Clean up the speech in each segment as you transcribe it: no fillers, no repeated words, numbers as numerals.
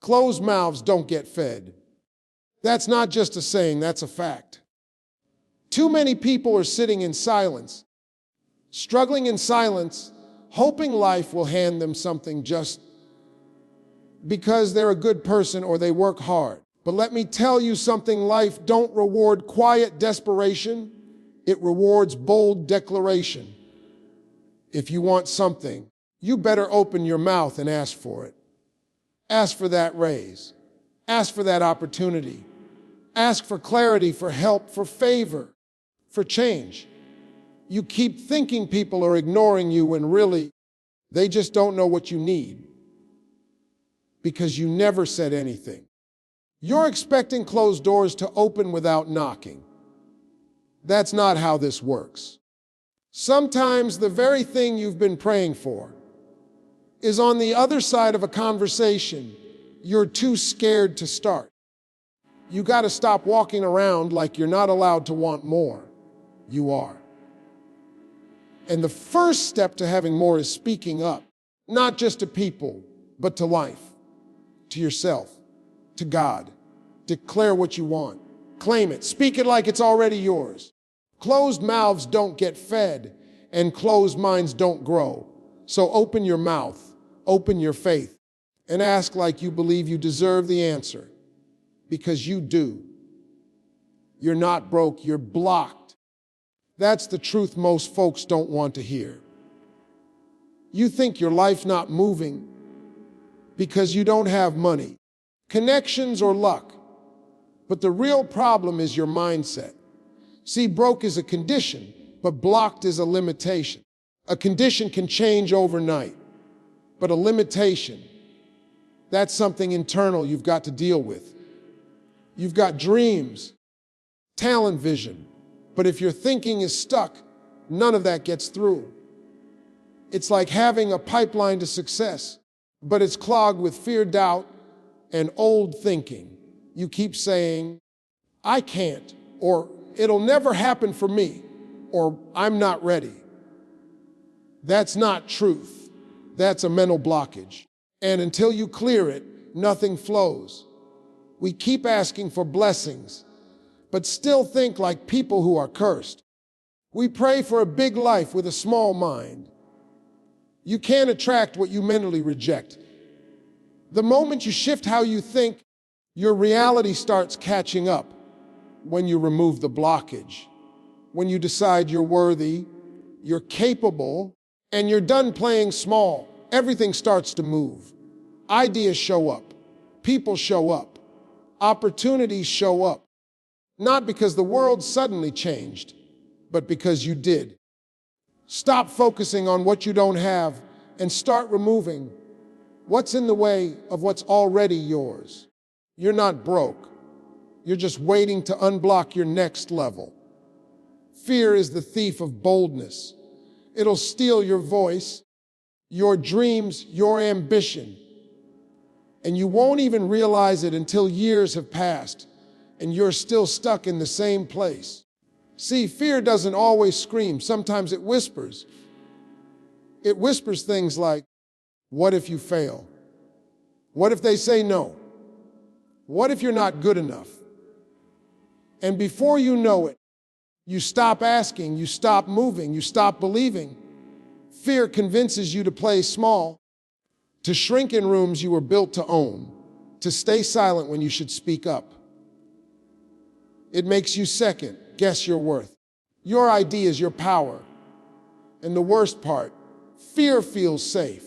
Closed mouths don't get fed. That's not just a saying, that's a fact. Too many people are sitting in silence, struggling in silence, hoping life will hand them something just because they're a good person or they work hard. But let me tell you something, life don't reward quiet desperation, it rewards bold declaration. If you want something, you better open your mouth and ask for it. Ask for that raise. Ask for that opportunity. Ask for clarity, for help, for favor, for change. You keep thinking people are ignoring you when really they just don't know what you need because you never said anything. You're expecting closed doors to open without knocking. That's not how this works. Sometimes the very thing you've been praying for is on the other side of a conversation you're too scared to start. You got to stop walking around like you're not allowed to want more. You are. And the first step to having more is speaking up, not just to people, but to life, to yourself, to God. Declare what you want. Claim it. Speak it like it's already yours. Closed mouths don't get fed, and closed minds don't grow. So open your mouth, open your faith, and ask like you believe you deserve the answer. Because you do. You're not broke, you're blocked. That's the truth most folks don't want to hear. You think your life not moving because you don't have money, connections, or luck. But the real problem is your mindset. See, broke is a condition, but blocked is a limitation. A condition can change overnight, but a limitation, that's something internal you've got to deal with. You've got dreams, talent, vision, but if your thinking is stuck, none of that gets through. It's like having a pipeline to success, but it's clogged with fear, doubt, and old thinking. You keep saying, I can't, or it'll never happen for me, or I'm not ready. That's not truth. That's a mental blockage. And until you clear it, nothing flows. We keep asking for blessings, but still think like people who are cursed. We pray for a big life with a small mind. You can't attract what you mentally reject. The moment you shift how you think, your reality starts catching up. When you remove the blockage, when you decide you're worthy, you're capable, and you're done playing small, everything starts to move. Ideas show up. People show up. Opportunities show up. Not because the world suddenly changed, but because you did. Stop focusing on what you don't have and start removing what's in the way of what's already yours. You're not broke. You're just waiting to unblock your next level. Fear is the thief of boldness. It'll steal your voice, your dreams, your ambition. And you won't even realize it until years have passed and you're still stuck in the same place. See, fear doesn't always scream. Sometimes it whispers. It whispers things like, what if you fail? What if they say no? What if you're not good enough? And before you know it, you stop asking, you stop moving, you stop believing. Fear convinces you to play small, to shrink in rooms you were built to own, to stay silent when you should speak up. It makes you second guess your worth, your ideas, your power. And the worst part, fear feels safe.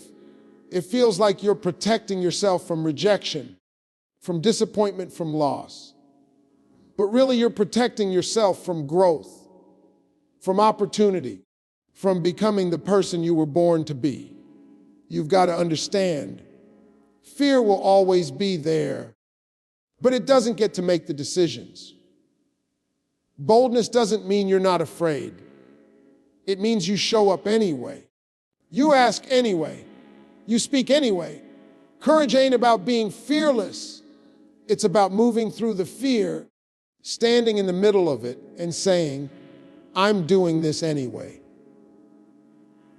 It feels like you're protecting yourself from rejection, from disappointment, from loss. But really, you're protecting yourself from growth, from opportunity, from becoming the person you were born to be. You've got to understand, fear will always be there, but it doesn't get to make the decisions. Boldness doesn't mean you're not afraid. It means you show up anyway. You ask anyway. You speak anyway. Courage ain't about being fearless. It's about moving through the fear, standing in the middle of it and saying, I'm doing this anyway.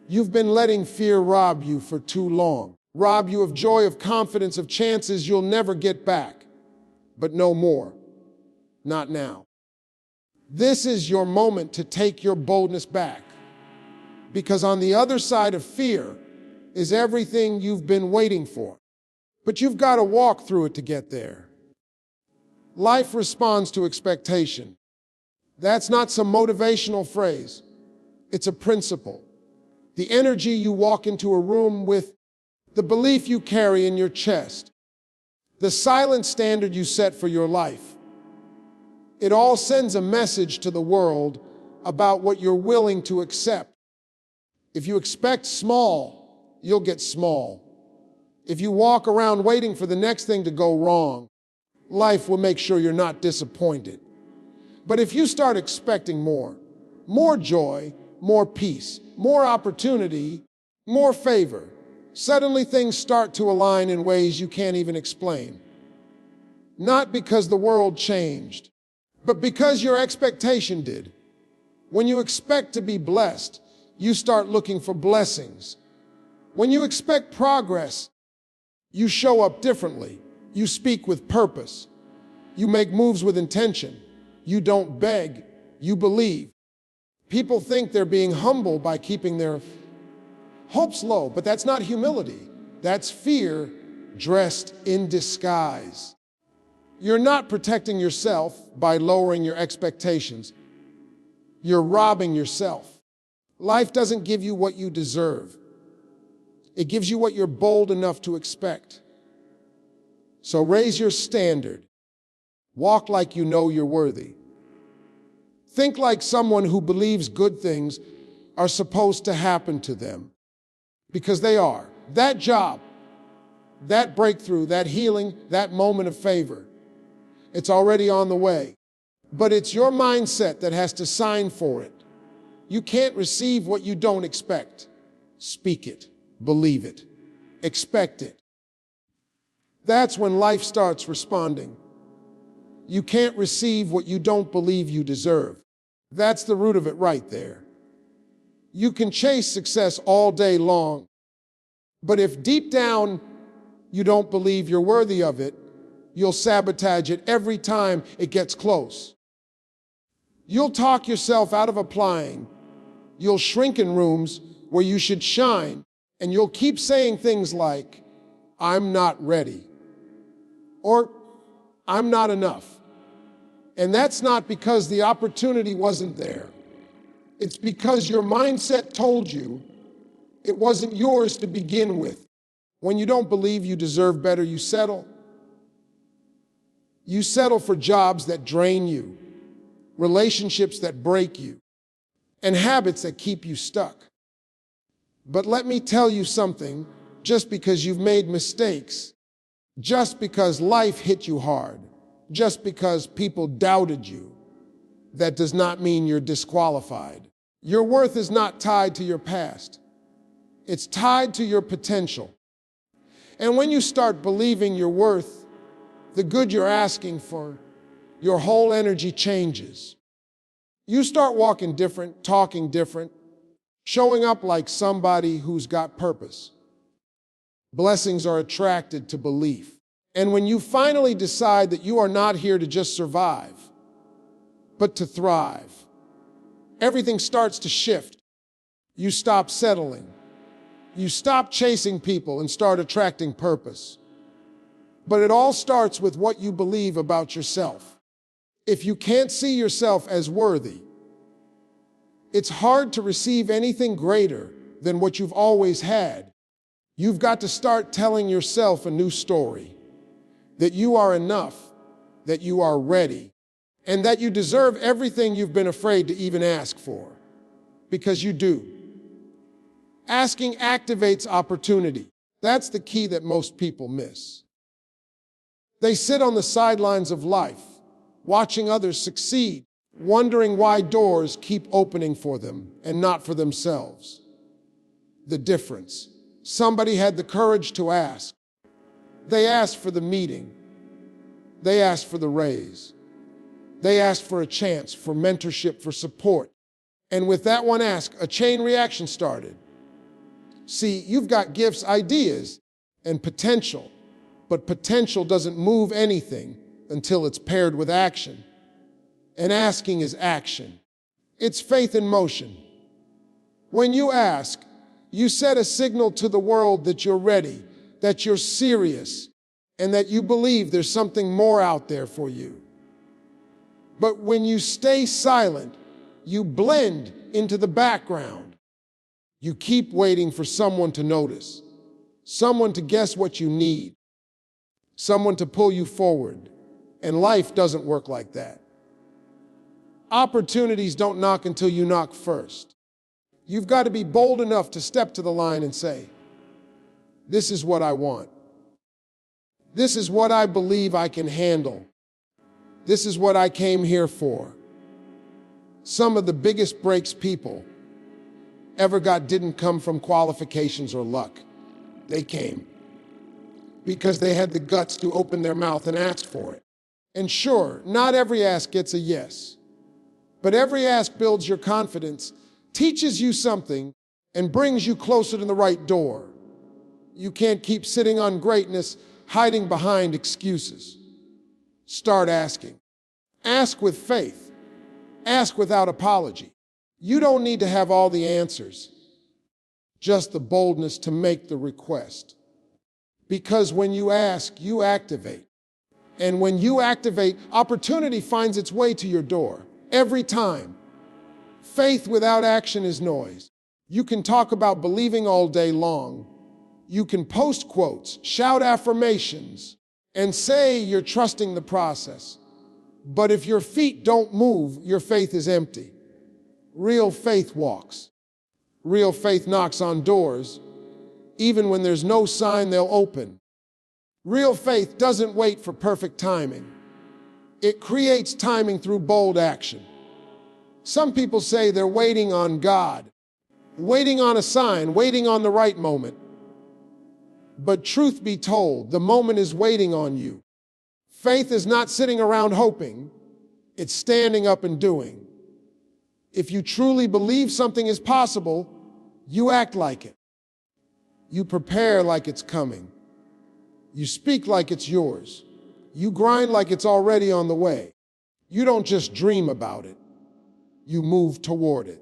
You've been letting fear rob you for too long. rob you of joy, of confidence, of chances you'll never get back. But no more. Not now. This is your moment to take your boldness back. Because on the other side of fear is everything you've been waiting for. But you've got to walk through it to get there. Life responds to expectation. That's not some motivational phrase. It's a principle. The energy you walk into a room with, the belief you carry in your chest, the silent standard you set for your life. It all sends a message to the world about what you're willing to accept. If you expect small, you'll get small. If you walk around waiting for the next thing to go wrong, life will make sure you're not disappointed. But if you start expecting more joy, more peace, more opportunity, more favor, suddenly things start to align in ways you can't even explain. Not because the world changed, but because your expectation did. When you expect to be blessed, you start looking for blessings. When you expect progress, you show up differently. You speak with purpose. You make moves with intention. You don't beg, you believe. People think they're being humble by keeping their hopes low, but that's not humility. That's fear dressed in disguise. You're not protecting yourself by lowering your expectations. You're robbing yourself. Life doesn't give you what you deserve. It gives you what you're bold enough to expect. So raise your standard. Walk like you know you're worthy. Think like someone who believes good things are supposed to happen to them. Because they are. That job, that breakthrough, that healing, that moment of favor, it's already on the way. But it's your mindset that has to sign for it. You can't receive what you don't expect. Speak it, believe it, expect it. That's when life starts responding. You can't receive what you don't believe you deserve. That's the root of it right there. You can chase success all day long, but if deep down you don't believe you're worthy of it, you'll sabotage it every time it gets close. You'll talk yourself out of applying. You'll shrink in rooms where you should shine, and you'll keep saying things like, "I'm not ready," or "I'm not enough." And that's not because the opportunity wasn't there. It's because your mindset told you it wasn't yours to begin with. When you don't believe you deserve better, you settle. You settle for jobs that drain you, relationships that break you, and habits that keep you stuck. But let me tell you something, just because you've made mistakes, just because life hit you hard, just because people doubted you, that does not mean you're disqualified. Your worth is not tied to your past. It's tied to your potential. And when you start believing your worth, the good you're asking for, your whole energy changes. You start walking different, talking different, showing up like somebody who's got purpose. Blessings are attracted to belief. And when you finally decide that you are not here to just survive, but to thrive, everything starts to shift. You stop settling. You stop chasing people and start attracting purpose. But it all starts with what you believe about yourself. If you can't see yourself as worthy, it's hard to receive anything greater than what you've always had. You've got to start telling yourself a new story. That you are enough, that you are ready, and that you deserve everything you've been afraid to even ask for. Because you do. Asking activates opportunity. That's the key that most people miss. They sit on the sidelines of life, watching others succeed, wondering why doors keep opening for them and not for themselves. The difference. Somebody had the courage to ask. They asked for the meeting. They asked for the raise. They asked for a chance, for mentorship, for support. And with that one ask, a chain reaction started. See, you've got gifts, ideas, and potential. But potential doesn't move anything until it's paired with action. And asking is action. It's faith in motion. When you ask, you set a signal to the world that you're ready, that you're serious, and that you believe there's something more out there for you. But when you stay silent, you blend into the background. You keep waiting for someone to notice, someone to guess what you need, someone to pull you forward. And life doesn't work like that. Opportunities don't knock until you knock first. You've got to be bold enough to step to the line and say, this is what I want. This is what I believe I can handle. This is what I came here for. Some of the biggest breaks people ever got didn't come from qualifications or luck. They came because they had the guts to open their mouth and ask for it. And sure, not every ask gets a yes, but every ask builds your confidence, teaches you something, and brings you closer to the right door. You can't keep sitting on greatness, hiding behind excuses. Start asking. Ask with faith. Ask without apology. You don't need to have all the answers, just the boldness to make the request. Because when you ask, you activate. And when you activate, opportunity finds its way to your door. Every time. Faith without action is noise. You can talk about believing all day long. You can post quotes, shout affirmations, and say you're trusting the process. But if your feet don't move, your faith is empty. Real faith walks. Real faith knocks on doors. Even when there's no sign, they'll open. Real faith doesn't wait for perfect timing. It creates timing through bold action. Some people say they're waiting on God, waiting on a sign, waiting on the right moment. But truth be told, the moment is waiting on you. Faith is not sitting around hoping, it's standing up and doing. If you truly believe something is possible, you act like it. You prepare like it's coming. You speak like it's yours. You grind like it's already on the way. You don't just dream about it. You move toward it.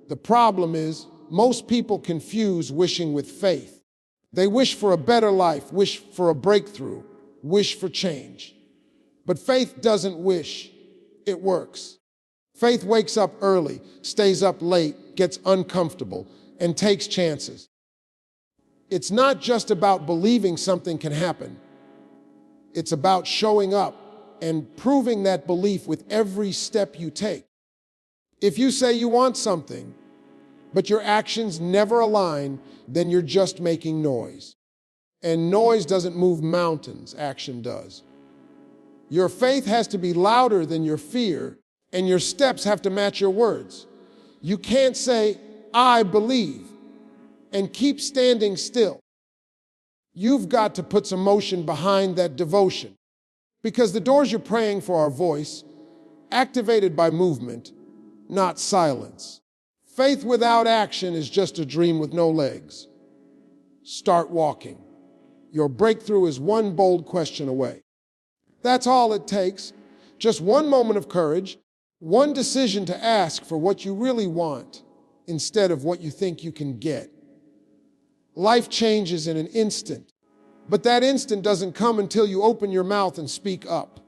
The problem is, most people confuse wishing with faith. They wish for a better life, wish for a breakthrough, wish for change. But faith doesn't wish, it works. Faith wakes up early, stays up late, gets uncomfortable, and takes chances. It's not just about believing something can happen. It's about showing up and proving that belief with every step you take. If you say you want something, but your actions never align, then you're just making noise. And noise doesn't move mountains, action does. Your faith has to be louder than your fear, and your steps have to match your words. You can't say, I believe, and keep standing still. You've got to put some motion behind that devotion, because the doors you're praying for are voice, activated by movement, not silence. Faith without action is just a dream with no legs. Start walking. Your breakthrough is one bold question away. That's all it takes. Just one moment of courage, one decision to ask for what you really want instead of what you think you can get. Life changes in an instant, but that instant doesn't come until you open your mouth and speak up.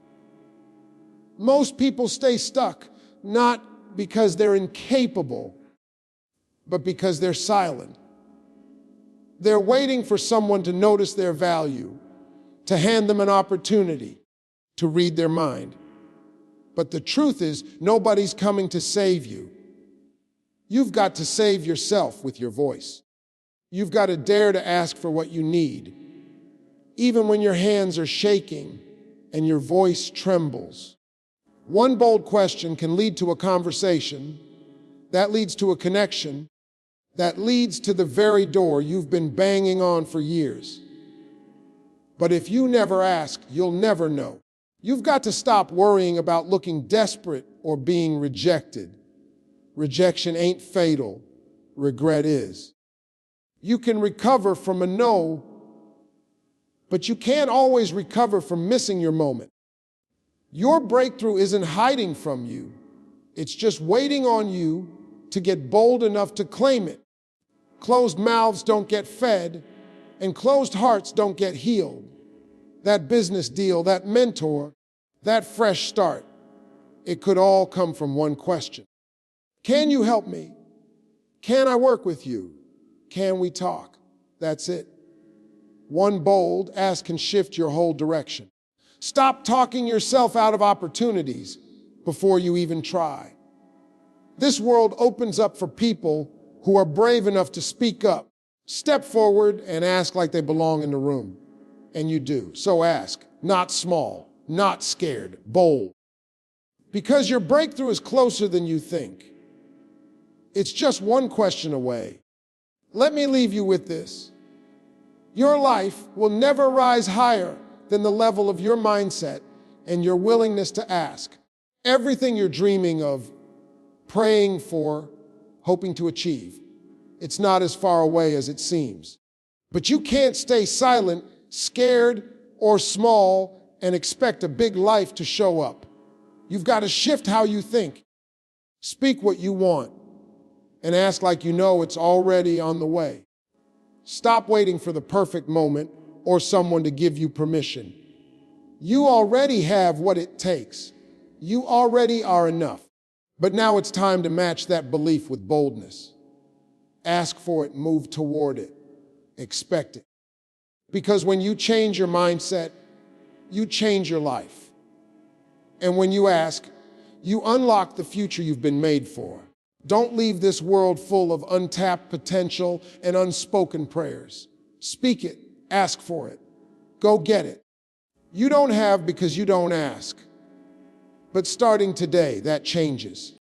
Most people stay stuck, not because they're incapable, but because they're silent. They're waiting for someone to notice their value, to hand them an opportunity, to read their mind. But the truth is, nobody's coming to save you. You've got to save yourself with your voice. You've got to dare to ask for what you need, even when your hands are shaking and your voice trembles. One bold question can lead to a conversation, that leads to a connection, that leads to the very door you've been banging on for years. But if you never ask, you'll never know. You've got to stop worrying about looking desperate or being rejected. Rejection ain't fatal, regret is. You can recover from a no But you can't always recover from missing your moment. Your breakthrough isn't hiding from you. It's just waiting on you to get bold enough to claim it. Closed mouths don't get fed, and closed hearts don't get healed. That business deal, that mentor, that fresh start, it could all come from one question. Can you help me? Can I work with you? Can we talk? That's it. One bold ask can shift your whole direction. Stop talking yourself out of opportunities before you even try. This world opens up for people who are brave enough to speak up, step forward, and ask like they belong in the room. And you do. So ask, not small, not scared, bold. Because your breakthrough is closer than you think. It's just one question away. Let me leave you with this. Your life will never rise higher than the level of your mindset and your willingness to ask. Everything you're dreaming of, praying for, hoping to achieve, it's not as far away as it seems. But you can't stay silent, scared, or small and expect a big life to show up. You've got to shift how you think. Speak what you want and ask like you know it's already on the way. Stop waiting for the perfect moment or someone to give you permission. You already have what it takes. You already are enough. But now it's time to match that belief with boldness. Ask for it, move toward it, expect it. Because when you change your mindset, you change your life. And when you ask, you unlock the future you've been made for. Don't leave this world full of untapped potential and unspoken prayers. Speak it, ask for it, go get it. You don't have because you don't ask. But starting today, that changes.